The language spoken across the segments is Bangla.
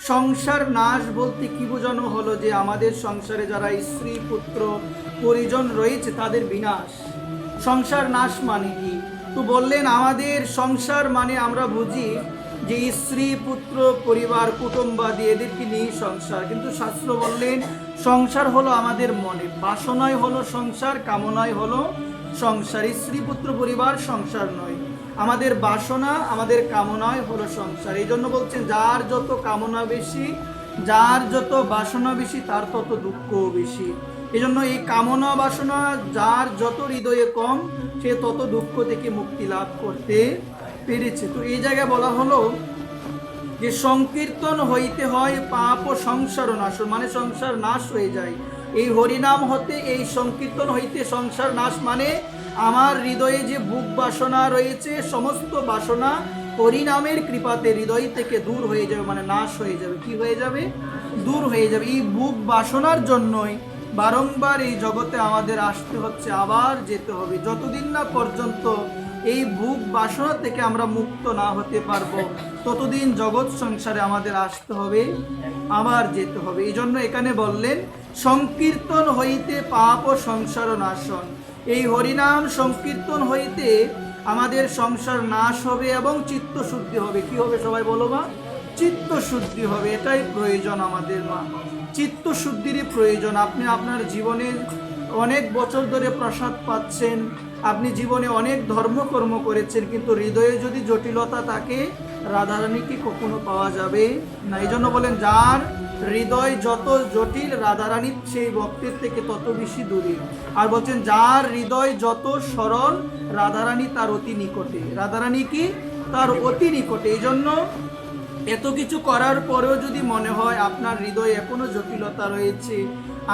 সংসার নাশ বলতে কি বোঝানো হলো? যে আমাদের সংসারে যারা স্ত্রী পুত্র পরিজন রয়েছে তাদের বিনাশ। সংসার নাশ মানে কি? তো বললেন আমাদের সংসার মানে আমরা বুঝি যে স্ত্রী পুত্র পরিবার কুটুম্বাদি এদেরকে নিয়ে সংসার, কিন্তু শাস্ত্র বললেন সংসার হলো আমাদের মনে, বাসনায় হলো সংসার, কামনায় হলো সংসার। স্ত্রী পুত্র পরিবার সংসার নয়, আমাদের বাসনা আমাদের কামনায় হলো সংসার। এই জন্য বলছেন যার যত কামনা বেশি, যার যত বাসনা বেশি, তার তত দুঃখ বেশি। এই জন্য এই কামনা বাসনা যার যত হৃদয়ে কম, সে তত দুঃখ থেকে মুক্তি লাভ করতে পেরেছে। তো এই জায়গায় বলা হলো যে সংকীর্তন হইতে হয় পাপ ও সংসার নাশ, মানে সংসার নাশ হয়ে যায় এই হরিনাম হতে, এই সংকীর্তন হইতে সংসার নাশ মানে আমার হৃদয়ে যে বুক বাসনা রয়েছে সমস্ত বাসনা হরিনামের কৃপাতে হৃদয় থেকে দূর হয়ে যাবে, মানে নাশ হয়ে যাবে। কি হয়ে যাবে? দূর হয়ে যাবে। এই বুক বাসনার জন্যই বারংবার এই জগতে আমাদের আসতে হচ্ছে, আবার যেতে হবে। যতদিন না পর্যন্ত এই বুক বাসনা থেকে আমরা মুক্ত না হতে পারবো, ততদিন জগৎ সংসারে আমাদের আসতে হবে, আবার যেতে হবে। এই জন্য এখানে বললেন সংকীর্তন হইতে পাপ ও সংসার নাশন। এই হরিনাম সংকীর্তন হইতে আমাদের সংসার নাশ হবে এবং চিত্ত শুদ্ধি হবে। কি হবে সবাই বলো মা? চিত্ত শুদ্ধি হবে। এটাই প্রয়োজন আমাদের মা, চিত্ত শুদ্ধিরই প্রয়োজন। আপনি আপনার জীবনে অনেক বছর ধরে প্রসাদ পাচ্ছেন, আপনি জীবনে অনেক ধর্মকর্ম করেছেন, কিন্তু হৃদয়ে যদি জটিলতা থাকে, রাধারানীকে কখনো পাওয়া যাবে না। এই জন্য বলেন যার হৃদয় যত জটিল, রাধারানী সেই ভক্তের থেকে তত বেশি দূরে। আর বলছেন যার হৃদয় যত সরল, রাধারানী তার অতি নিকটে। রাধারানী কি? তার অতি নিকটে। এই জন্য এত কিছু করার পরেও যদি মনে হয় আপনার হৃদয়ে এখনো জটিলতা রয়েছে,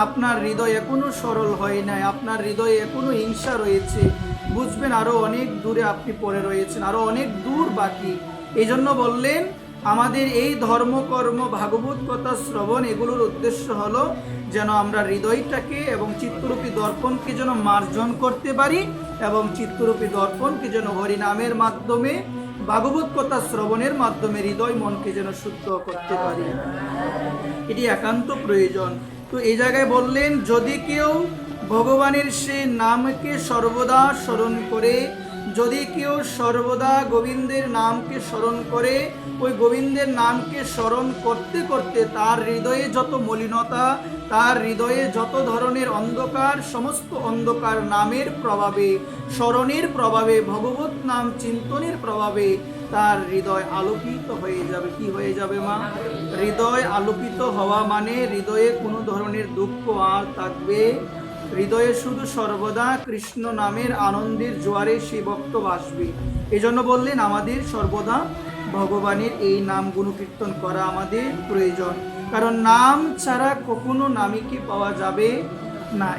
আপনার হৃদয় এখনো সরল হয় নাই, আপনার হৃদয়ে এখনো হিংসা রয়েছে, বুঝবেন আরো অনেক দূরে আপনি পড়ে রয়েছেন, আরো অনেক দূর বাকি। এই জন্য বললেন আমাদের এই ধর্মকর্ম ভাগবত কথা শ্রবণ এগুলোর উদ্দেশ্য হলো যেন আমরা হৃদয়টাকে এবং চিত্তরূপী দর্পণকে যেন মার্জন করতে পারি, এবং চিত্তরূপী দর্পণকে যেন হরিনামের মাধ্যমে ভাগবত কথা শ্রবণের মাধ্যমে হৃদয় মনকে যেন শুদ্ধ করতে পারি। এটি একান্ত প্রয়োজন। তো এই জায়গায় বললেন যদি কেউ ভগবানের সে নামকে সর্বদা স্মরণ করে, যদি কেউ সর্বদা গোবিন্দের নামকে স্মরণ করে, ওই গোবিন্দের নামকে স্মরণ করতে করতে তার হৃদয়ে যত মলিনতা, তার হৃদয়ে যত ধরনের অন্ধকার, সমস্ত অন্ধকার নামের প্রভাবে, স্মরণের প্রভাবে, ভগবত নাম চিন্তনের প্রভাবে তার হৃদয় আলোকিত হয়ে যাবে। কি হয়ে যাবে মা? হৃদয় আলোকিত হওয়া মানে হৃদয়ে কোনো ধরনের দুঃখ আর থাকবে, হৃদয়ে শুধু সর্বদা কৃষ্ণ নামের আনন্দের জোয়ারে সেই ভক্ত ভাসবে। এই জন্য বললেন আমাদের সর্বদা ভগবানের এই নাম গুণকীর্তন করা আমাদের প্রয়োজন, কারণ নাম ছাড়া কখনো নামীকে পাওয়া যাবে না।